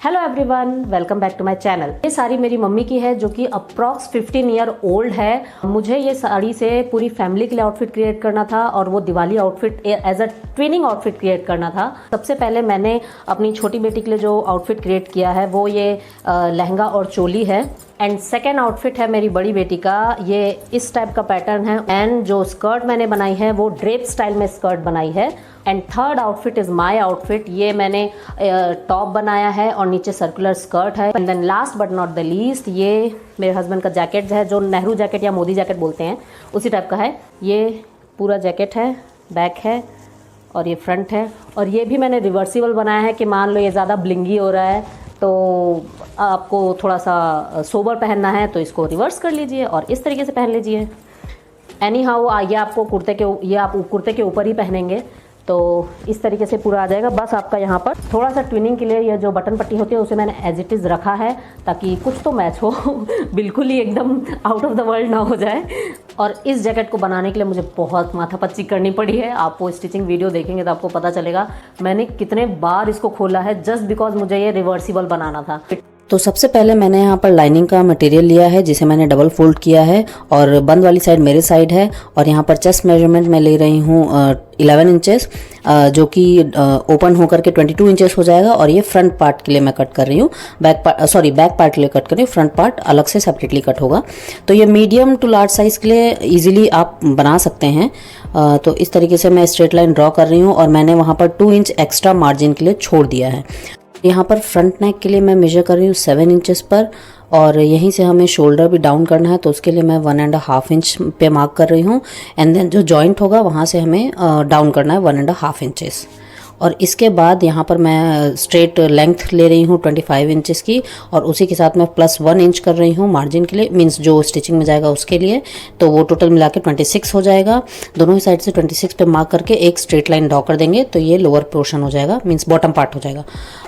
Hello everyone, welcome back to my channel. ये साड़ी मेरी mummy की है जो कि अप्रॉक्स 15 ईयर ओल्ड है। मुझे ये साड़ी से पूरी फैमिली के लिए आउटफिट क्रिएट करना था और वो Diwali outfit as a twinning outfit create करना था। सबसे पहले मैंने अपनी छोटी बेटी के लिए जो आउटफिट क्रिएट किया है वो ये लहंगा और चोली है। एंड सेकेंड आउटफिट है मेरी बड़ी बेटी का, ये इस टाइप का पैटर्न है। एंड जो स्कर्ट मैंने बनाई है वो ड्रेप स्टाइल में स्कर्ट बनाई है। And third outfit is my outfit, ये मैंने टॉप बनाया है और नीचे सर्कुलर स्कर्ट है। And then last but not the least, ये मेरे हस्बैंड का जैकेट है जो नेहरू जैकेट या मोदी जैकेट बोलते हैं, उसी टाइप का है। ये पूरा जैकेट है, बैक है और ये फ्रंट है। और ये भी मैंने रिवर्सिबल बनाया है कि मान लो ये ज़्यादा ब्लिंगी हो रहा है तो आपको थोड़ा सा सोबर पहनना है तो इसको रिवर्स कर लीजिए और इस तरीके से पहन लीजिए। एनी हाउ ये आपको आप कुर्ते के ऊपर ही पहनेंगे तो इस तरीके से पूरा आ जाएगा। बस आपका यहाँ पर थोड़ा सा ट्विनिंग के लिए ये जो बटन पट्टी होती है उसे मैंने एज इट इज़ रखा है ताकि कुछ तो मैच हो बिल्कुल ही एकदम आउट ऑफ द वर्ल्ड ना हो जाए। और इस जैकेट को बनाने के लिए मुझे बहुत माथापच्ची करनी पड़ी है। आप वो स्टिचिंग वीडियो देखेंगे तो आपको पता चलेगा मैंने कितने बार इसको खोला है जस्ट बिकॉज मुझे ये रिवर्सिबल बनाना था। तो सबसे पहले मैंने यहाँ पर लाइनिंग का मटेरियल लिया है जिसे मैंने डबल फोल्ड किया है और बंद वाली साइड मेरे साइड है। और यहाँ पर चेस्ट मेजरमेंट मैं ले रही हूँ 11 इंचेस जो कि ओपन होकर के 22 इंचेस हो जाएगा। और ये फ्रंट पार्ट के लिए मैं कट कर रही हूँ, बैक पार्ट के लिए कट कर रही हूँ, फ्रंट पार्ट अलग से सेपरेटली कट होगा। तो ये मीडियम टू लार्ज साइज़ के लिए इजीली आप बना सकते हैं। तो इस तरीके से मैं स्ट्रेट लाइन ड्रॉ कर रही हूँ और मैंने वहाँ पर 2 इंच एक्स्ट्रा मार्जिन के लिए छोड़ दिया है। यहाँ पर फ्रंट नेक के लिए मैं मेजर कर रही हूँ 7 इंचेस पर और यहीं से हमें शोल्डर भी डाउन करना है तो उसके लिए मैं 1.5 इंच पे मार्क कर रही हूँ। एंड देन जो जॉइंट होगा वहाँ से हमें डाउन करना है 1.5 इंचेस। और इसके बाद यहाँ पर मैं स्ट्रेट लेंथ ले रही हूँ 25 इंचेस की और उसी के साथ मैं +1 इंच कर रही हूँ मार्जिन के लिए, मींस जो स्टिचिंग में जाएगा उसके लिए। तो वो टोटल मिला के 26 हो जाएगा। दोनों ही साइड से 26 पे मार्क करके एक स्ट्रेट लाइन ड्रॉ कर देंगे तो ये लोअर पोर्शन हो जाएगा, मींस बॉटम पार्ट हो जाएगा।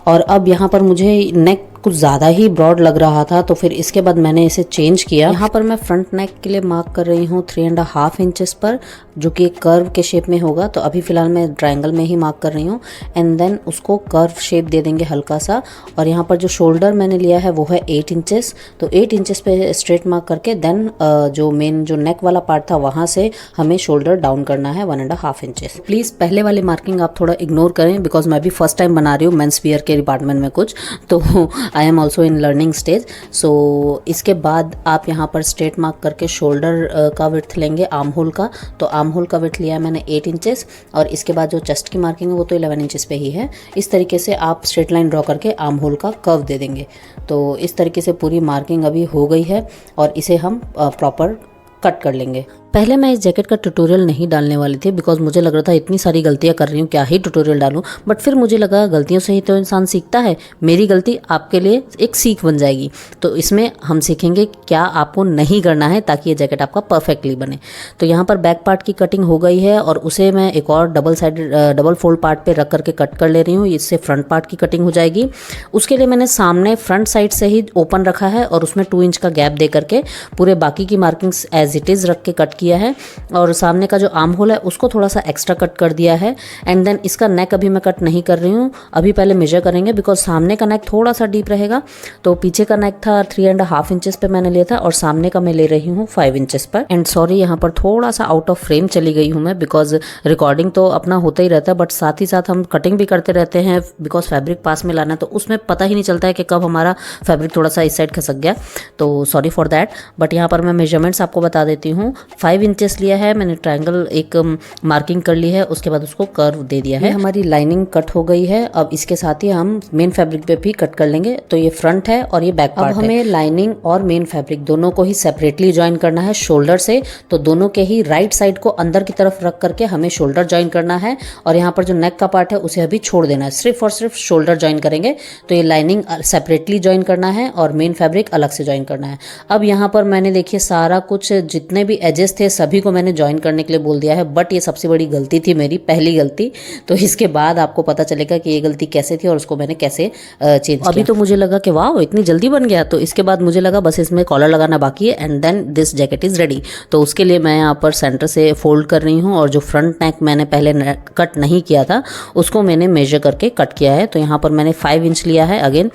और अब यहाँ पर मुझे नेक कुछ ज़्यादा ही ब्रॉड लग रहा था तो फिर इसके बाद मैंने इसे चेंज किया। यहाँ पर मैं फ्रंट नेक के लिए मार्क कर रही हूँ 3.5 इंचेस पर जो कि एक कर्व के शेप में होगा। तो अभी फ़िलहाल मैं ट्रायंगल में ही मार्क कर रही हूँ। एंड देन उसको कर्व शेप दे देंगे हल्का सा। और यहाँ पर जो शोल्डर मैंने लिया है वो है 8 इंचेस। तो 8 इंचेस पे स्ट्रेट मार्क करके देन जो मेन जो नेक वाला पार्ट था वहाँ से हमें शोल्डर डाउन करना है 1.5 इंचेस। प्लीज़ पहले वाली मार्किंग आप थोड़ा इग्नोर करें बिकॉज मैं भी फर्स्ट टाइम बना रही हूँ मेंस वियर के डिपार्टमेंट में कुछ, तो I am also in learning stage. So इसके बाद आप यहाँ पर स्ट्रेट मार्क करके शोल्डर का विड्थ लेंगे आर्म होल का। तो आर्म होल का विड्थ लिया मैंने 8 इंचेस और इसके बाद जो चेस्ट की मार्किंग है वो तो 11 इंचेस पे ही है। इस तरीके से आप स्ट्रेट लाइन ड्रॉ करके आर्म होल का कर्व दे देंगे। तो इस तरीके से पूरी मार्किंग अभी हो गई है और इसे हम प्रॉपर कट कर लेंगे। पहले मैं इस जैकेट का ट्यूटोरियल नहीं डालने वाली थी बिकॉज मुझे लग रहा था इतनी सारी गलतियां कर रही हूँ, क्या ही ट्यूटोरियल डालूं। बट फिर मुझे लगा गलतियों से ही तो इंसान सीखता है, मेरी गलती आपके लिए एक सीख बन जाएगी। तो इसमें हम सीखेंगे क्या आपको नहीं करना है ताकि ये जैकेट आपका परफेक्टली बने। तो यहाँ पर बैक पार्ट की कटिंग हो गई है और उसे मैं एक और डबल फोल्ड पार्ट पे रख करके कट कर ले रही हूँ। इससे फ्रंट पार्ट की कटिंग हो जाएगी। उसके लिए मैंने सामने फ्रंट साइड से ही ओपन रखा है और उसमें 2 इंच का गैप दे करके पूरे बाकी की मार्किंग्स एज इट इज़ रख के कट किया है। और सामने का जो आर्म होल है उसको थोड़ा सा एक्स्ट्रा कट कर दिया है। एंड देन इसका नेक अभी मैं कट नहीं कर रही हूँ, अभी पहले मेजर करेंगे बिकॉज सामने का नेक थोड़ा सा डीप रहेगा। तो पीछे का नेक था 3.5 इंचेस पे मैंने लिया था और सामने का मैं ले रही हूँ 5 इंचेस पर। एंड सॉरी यहाँ पर थोड़ा सा आउट ऑफ फ्रेम चली गई हूँ मैं बिकॉज रिकॉर्डिंग तो अपना होता ही रहता है बट साथ ही साथ हम कटिंग भी करते रहते हैं बिकॉज फैब्रिक पास में लाना है तो उसमें पता ही नहीं चलता है कि कब हमारा फैब्रिक थोड़ा सा इस साइड खसक गया। तो सॉरी फॉर दैट। बट यहाँ पर मैं मेजरमेंट्स आपको बता देती हूँ। 5 इंचेस लिया है मैंने, ट्रायंगल एक मार्किंग कर ली है, उसके बाद उसको कर्व दे दिया है। हमारी लाइनिंग कट हो गई है। अब इसके साथ ही हम मेन फैब्रिक पे भी कट कर लेंगे। तो ये फ्रंट है और ये बैक पार्ट है। अब हमें लाइनिंग और मेन फैब्रिक दोनों को ही सेपरेटली ज्वाइन करना है शोल्डर से। तो दोनों के ही राइट साइड को अंदर की तरफ रख करके हमें शोल्डर ज्वाइन करना है और यहाँ पर जो नेक का पार्ट है उसे अभी छोड़ देना है, सिर्फ और सिर्फ शोल्डर ज्वाइन करेंगे। तो ये लाइनिंग सेपरेटली ज्वाइन करना है और मेन फैब्रिक अलग से ज्वाइन करना है। अब यहाँ पर मैंने देखिए सारा कुछ जितने भी एजेस थे थे सभी को मैंने ज्वाइन करने के लिए बोल दिया है, बट ये सबसे बड़ी गलती थी मेरी, पहली गलती। तो इसके बाद आपको पता चलेगा कि ये गलती कैसे थी और उसको मैंने कैसे चेंज किया। अभी तो मुझे लगा कि वाह इतनी जल्दी बन गया, तो इसके बाद मुझे लगा बस इसमें कॉलर लगाना बाकी है and then this jacket is ready. तो उसके लिए मैं यहाँ पर सेंटर से फोल्ड कर रही हूँ और जो फ्रंट नेक मैंने पहले कट नहीं किया था उसको मैंने मेजर करके कट किया है। तो यहाँ पर मैंने 5 इंच लिया है, अगेन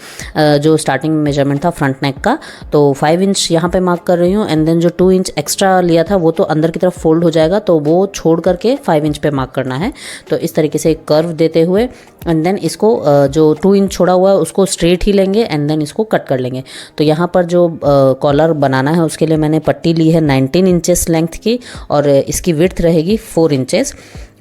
जो स्टार्टिंग मेजरमेंट था फ्रंट नेक का, तो 5 इंच यहाँ पे मार्क कर रही हूँ एंड देन जो 2 इंच एक्स्ट्रा लिया था वो तो अंदर की तरफ फोल्ड हो जाएगा, तो वो छोड़ करके 5 इंच पे मार्क करना है। तो इस तरीके से एक कर्व देते हुए एंड देन इसको जो 2 इंच छोड़ा हुआ है उसको स्ट्रेट ही लेंगे एंड देन इसको कट कर लेंगे। तो यहाँ पर जो कॉलर बनाना है उसके लिए मैंने पट्टी ली है 19 इंचेस लेंथ की और इसकी विड्थ रहेगी 4 इंचेस।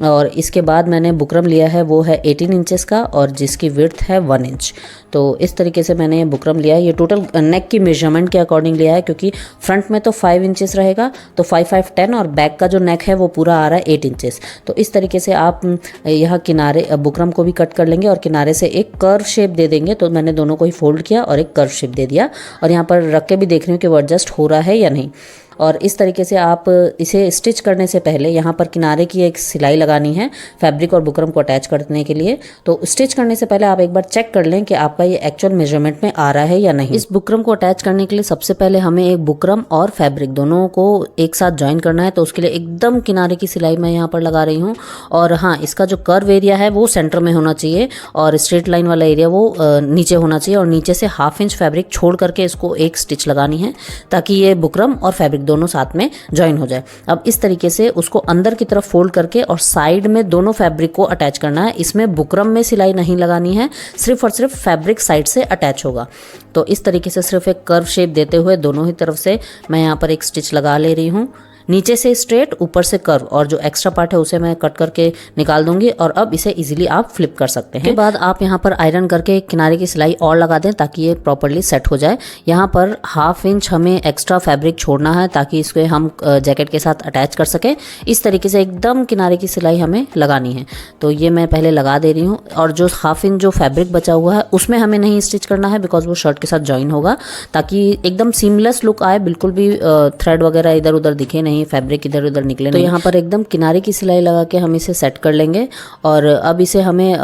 और इसके बाद मैंने बुकरम लिया है वो है 18 इंचेस का और जिसकी विड्थ है 1 इंच। तो इस तरीके से मैंने बुकरम लिया है। ये टोटल नेक की मेजरमेंट के अकॉर्डिंग लिया है क्योंकि फ्रंट में तो 5 इंचेस रहेगा, तो 5 5 10 और बैक का जो नेक है वो पूरा आ रहा है 8 इंचेस। तो इस तरीके से आप यहाँ किनारे बुकरम को भी कट कर लेंगे और किनारे से एक कर्व शेप दे देंगे। तो मैंने दोनों को ही फोल्ड किया और एक कर्व शेप दे दिया और यहाँ पर रख के भी देख रही हूँ कि वो एडजस्ट हो रहा है या नहीं। और इस तरीके से आप इसे स्टिच करने से पहले यहाँ पर किनारे की एक सिलाई लगानी है फैब्रिक और बुकरम को अटैच करने के लिए। तो स्टिच करने से पहले आप एक बार चेक कर लें कि आपका ये एक्चुअल मेजरमेंट में आ रहा है या नहीं। इस बुकरम को अटैच करने के लिए सबसे पहले हमें एक बुकरम और फैब्रिक दोनों को एक साथ ज्वाइन करना है। तो उसके लिए एकदम किनारे की सिलाई मैं यहाँ पर लगा रही हूँ और हाँ, इसका जो कर्व एरिया है वो सेंटर में होना चाहिए और स्ट्रेट लाइन वाला एरिया वो नीचे होना चाहिए और नीचे से 1/2 इंच फैब्रिक छोड़ करके इसको एक स्टिच लगानी है ताकि ये बुकरम और फैब्रिक दोनों साथ में ज्वाइन हो जाए। अब इस तरीके से उसको अंदर की तरफ फोल्ड करके और साइड में दोनों फैब्रिक को अटैच करना है। इसमें बुकरम में सिलाई नहीं लगानी है, सिर्फ और सिर्फ फैब्रिक साइड से अटैच होगा। तो इस तरीके से सिर्फ एक कर्व शेप देते हुए दोनों ही तरफ से मैं यहाँ पर एक स्टिच लगा ले रही हूँ, नीचे से स्ट्रेट ऊपर से कर्व, और जो एक्स्ट्रा पार्ट है उसे मैं कट करके निकाल दूंगी और अब इसे इजीली आप फ्लिप कर सकते हैं। के बाद आप यहाँ पर आयरन करके किनारे की सिलाई और लगा दें ताकि ये प्रॉपर्ली सेट हो जाए। यहाँ पर 1/2 इंच हमें एक्स्ट्रा फैब्रिक छोड़ना है ताकि इसको हम जैकेट के साथ अटैच कर सकें। इस तरीके से एकदम किनारे की सिलाई हमें लगानी है। तो ये मैं पहले लगा दे रही हूँ और जो 1/2 इंच जो फैब्रिक बचा हुआ है उसमें हमें नहीं स्टिच करना है बिकॉज वो शर्ट के साथ ज्वाइन होगा, ताकि एकदम सीमलेस लुक आए, बिल्कुल भी थ्रेड वगैरह इधर उधर दिखे नहीं, फैब्रिक इधर उधर निकले। तो यहाँ पर एकदम किनारे की सिलाई लगा के हम इसे सेट कर लेंगे और अब इसे हमें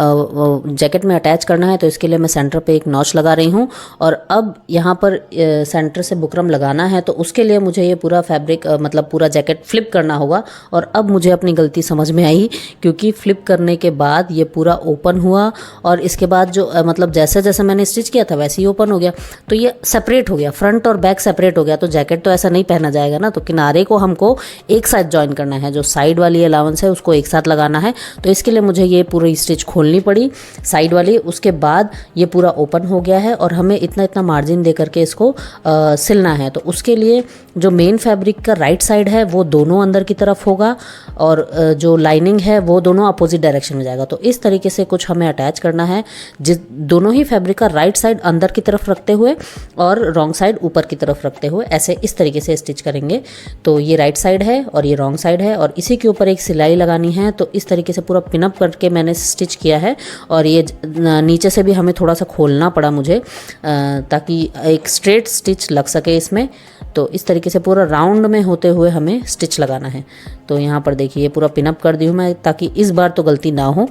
जैकेट में अटैच करना है। तो इसके लिए मैं सेंटर पे एक नॉच लगा रही हूँ और अब यहाँ पर सेंटर से बुकरम लगाना है। तो उसके लिए मुझे ये पूरा फैब्रिक मतलब पूरा जैकेट फ्लिप करना होगा। और अब मुझे अपनी गलती समझ में आई क्योंकि फ्लिप करने के बाद ये पूरा ओपन हुआ और इसके बाद जो मतलब जैसे जैसे मैंने स्टिच किया था वैसे ही ओपन हो गया। तो ये सेपरेट हो गया, फ्रंट और बैक सेपरेट हो गया। तो जैकेट तो ऐसा नहीं पहना जाएगा ना, तो किनारे को हमको एक साथ ज्वाइन करना है, जो साइड वाली अलाउंस है उसको एक साथ लगाना है। तो इसके लिए मुझे ये पूरी स्टिच खोलनी पड़ी साइड वाली। उसके बाद ये पूरा ओपन हो गया है और हमें इतना इतना मार्जिन दे करके इसको सिलना है। तो उसके लिए जो मेन फैब्रिक का राइट साइड है वो दोनों अंदर की तरफ होगा और जो लाइनिंग है वो दोनों अपोजिट डायरेक्शन में जाएगा। तो इस तरीके से कुछ हमें अटैच करना है, जिस दोनों ही फैब्रिक का राइट साइड अंदर की तरफ रखते हुए और रॉन्ग साइड ऊपर की तरफ रखते हुए ऐसे इस तरीके से स्टिच करेंगे। तो ये राइट साइड है और ये रॉन्ग साइड है और इसी के ऊपर एक सिलाई लगानी है। तो इस तरीके से पूरा पिनअप करके मैंने स्टिच किया है और ये नीचे से भी हमें थोड़ा सा खोलना पड़ा मुझे ताकि एक स्ट्रेट स्टिच लग सके इसमें। तो इस तरीके से पूरा राउंड में होते हुए हमें स्टिच लगाना है। तो यहाँ पर देखिए ये पूरा पिनअप कर दी हूँ मैं ताकि इस बार तो गलती ना हो।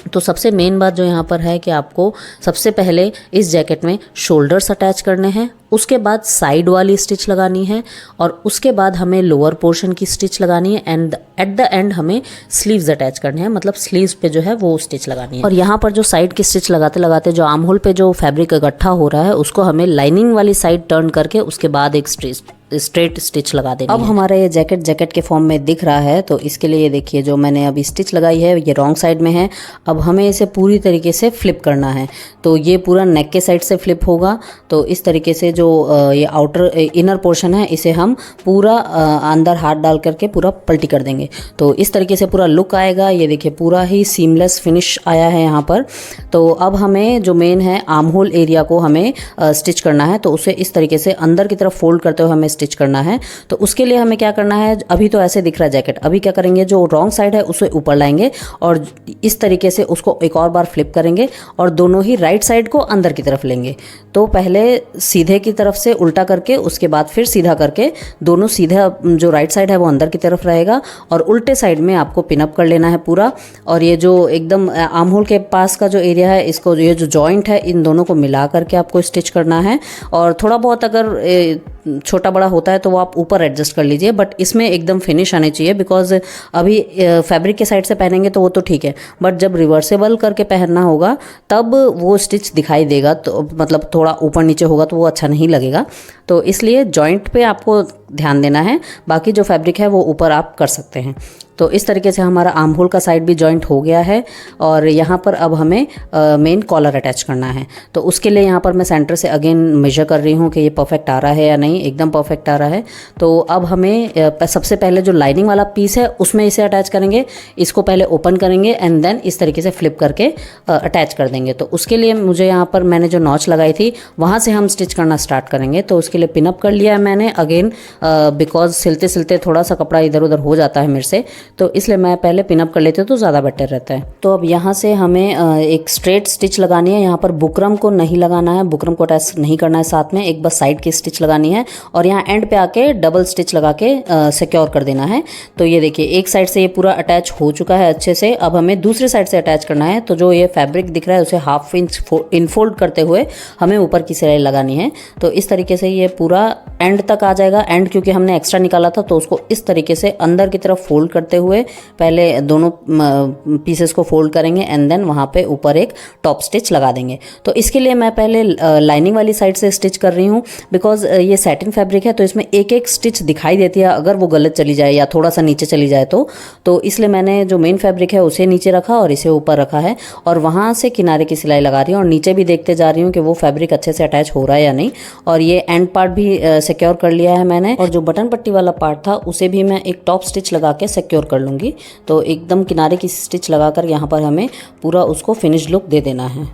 तो सबसे मेन बात जो यहाँ पर है कि आपको सबसे पहले इस जैकेट में शोल्डर्स अटैच करने हैं, उसके बाद साइड वाली स्टिच लगानी है और उसके बाद हमें लोअर पोर्शन की स्टिच लगानी है एंड एट द एंड हमें स्लीव्स अटैच करने हैं, मतलब स्लीव्स पे जो है वो स्टिच लगानी है। और यहाँ पर जो साइड की स्टिच लगाते लगाते जो आर्म होल पे जो फैब्रिक इकट्ठा हो रहा है उसको हमें लाइनिंग वाली साइड टर्न करके उसके बाद एक स्ट्रेट स्टिच लगा देनी है। अब हमारा ये जैकेट के फॉर्म में दिख रहा है। तो इसके लिए ये देखिए जो मैंने अभी स्टिच लगाई है ये रॉन्ग साइड में है। अब हमें इसे पूरी तरीके से फ्लिप करना है। तो ये पूरा नेक के साइड से फ्लिप होगा। तो इस तरीके से जो ये आउटर इनर पोर्शन है इसे हम पूरा अंदर हाथ डाल करके पूरा पलटी कर देंगे। तो इस तरीके से पूरा लुक आएगा। ये देखिए पूरा ही सीमलेस फिनिश आया है यहाँ पर। तो अब हमें जो मेन है आर्म होल एरिया को हमें स्टिच करना है। तो उसे इस तरीके से अंदर की तरफ फोल्ड करते हुए हमें स्टिच करना है। तो उसके लिए हमें क्या करना है, अभी तो ऐसे दिख रहा है जैकेट, अभी क्या करेंगे जो रॉन्ग साइड है उसे ऊपर लाएंगे और इस तरीके से उसको एक और बार फ्लिप करेंगे और दोनों ही राइट साइड को अंदर की तरफ लेंगे। तो पहले सीधे की तरफ से उल्टा करके उसके बाद फिर सीधा करके, दोनों सीधा जो राइट साइड है वो अंदर की तरफ रहेगा और उल्टे साइड में आपको पिनअप कर लेना है पूरा। और ये जो एकदम आर्म होल के पास का जो एरिया है, इसको ये जो जॉइंट है इन दोनों को मिला करके आपको स्टिच करना है। और थोड़ा बहुत अगर छोटा बड़ा होता है तो वो आप ऊपर एडजस्ट कर लीजिए, बट इसमें एकदम फिनिश आने चाहिए, बिकॉज अभी फैब्रिक के साइड से पहनेंगे तो वो तो ठीक है, बट जब रिवर्सेबल करके पहनना होगा तब वो स्टिच दिखाई देगा, तो मतलब थोड़ा ऊपर नीचे होगा तो वो अच्छा नहीं लगेगा। तो इसलिए जॉइंट पे आपको ध्यान देना है, बाकी जो फैब्रिक है वो ऊपर आप कर सकते हैं। तो इस तरीके से हमारा आर्म होल का साइड भी जॉइंट हो गया है और यहाँ पर अब हमें मेन कॉलर अटैच करना है। तो उसके लिए यहाँ पर मैं सेंटर से अगेन मेजर कर रही हूँ कि ये परफेक्ट आ रहा है या नहीं। एकदम परफेक्ट आ रहा है। तो अब हमें सबसे पहले जो लाइनिंग वाला पीस है उसमें इसे अटैच करेंगे। इसको पहले ओपन करेंगे एंड देन इस तरीके से फ्लिप करके अटैच कर देंगे। तो उसके लिए मुझे यहाँ पर मैंने जो नॉच लगाई थी वहाँ से हम स्टिच करना स्टार्ट करेंगे। तो उसके लिए पिनअप कर लिया है मैंने अगेन, बिकॉज सिलते सिलते थोड़ा सा कपड़ा इधर उधर हो जाता है मेरे से, तो इसलिए मैं पहले पिनअप कर लेती हूँ तो ज़्यादा बेटर रहता है। तो अब यहाँ से हमें एक स्ट्रेट स्टिच लगानी है। यहाँ पर बुकरम को नहीं लगाना है, बुकरम को अटैच नहीं करना है साथ में, एक बस साइड की स्टिच लगानी है और यहाँ एंड पे आके डबल स्टिच लगा के सिक्योर कर देना है। तो ये देखिए एक साइड से ये पूरा अटैच हो चुका है अच्छे से। अब हमें दूसरी साइड से अटैच करना है। तो जो ये फैब्रिक दिख रहा है उसे हाफ इंच इनफोल्ड करते हुए हमें ऊपर की सिलाई लगानी है। तो इस तरीके से ये पूरा एंड तक आ जाएगा। एंड क्योंकि हमने एक्स्ट्रा निकाला था तो उसको इस तरीके से अंदर की तरफ फोल्ड करते हुए पहले दोनों पीसेस को फोल्ड करेंगे एंड देन वहाँ पे ऊपर एक टॉप स्टिच लगा देंगे। तो इसके लिए मैं पहले लाइनिंग वाली साइड से स्टिच कर रही हूँ, बिकॉज ये सैटिन फैब्रिक है तो इसमें एक एक स्टिच दिखाई देती है अगर वो गलत चली जाए या थोड़ा सा नीचे चली जाए तो इसलिए मैंने जो मेन फैब्रिक है उसे नीचे रखा और इसे ऊपर रखा है और वहाँ से किनारे की सिलाई लगा रही हूँ और नीचे भी देखते जा रही हूँ कि वो फैब्रिक अच्छे से अटैच हो रहा है या नहीं। और ये एंड पार्ट भी सिक्योर कर लिया है मैंने और जो बटन पट्टी वाला पार्ट था उसे भी मैं एक टॉप स्टिच लगा के सिक्योर कर लूँगी। तो एकदम किनारे की स्टिच लगाकर यहाँ पर हमें पूरा उसको फिनिश लुक दे देना है।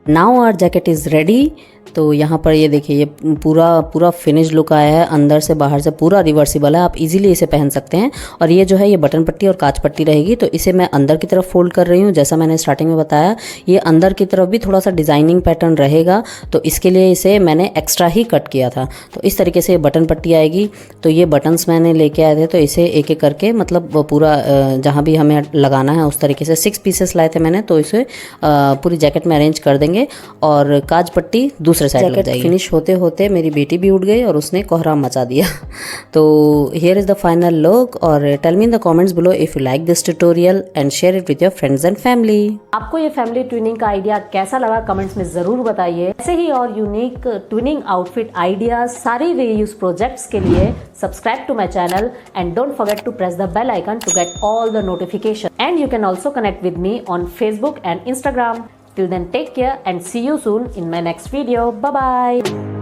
Now our jacket is ready. तो यहाँ पर ये देखिए ये पूरा फिनिश लुक आया है, अंदर से बाहर से पूरा रिवर्सिबल है, आप इजीली इसे पहन सकते हैं। और ये जो है ये बटन पट्टी और काज पट्टी रहेगी। तो इसे मैं अंदर की तरफ फोल्ड कर रही हूँ। जैसा मैंने स्टार्टिंग में बताया ये अंदर की तरफ भी थोड़ा सा डिज़ाइनिंग पैटर्न रहेगा, तो इसके लिए इसे मैंने एक्स्ट्रा ही कट किया था। तो इस तरीके से बटन पट्टी आएगी। तो ये बटन्स मैंने लेके आए थे तो इसे एक एक करके मतलब पूरा जहाँ भी हमें लगाना है उस तरीके से 6 पीसेस लाए थे मैंने, तो इसे पूरी जैकेट में अरेंज कर देंगे। और काज पट्टी दूसरे जैकेट फिनिश होते होते मेरी बेटी भी उठ गई और उसने कोहराम मचा दिया। तो here is the final look. और tell me in the comments below if you like this tutorial and share it with your friends and family. आपको ये फैमिली ट्विनिंग का आइडिया कैसा लगा कमेंट्स में जरूर बताइए। ऐसे ही और यूनिक ट्विनिंग आउटफिट आइडियाज सारी रीयूज प्रोजेक्ट्स के लिए subscribe to my channel and don't forget to press the bell icon to get all the notification. And you can also connect with me on Facebook and Instagram. Till then, take care and see you soon in my next video. Bye bye.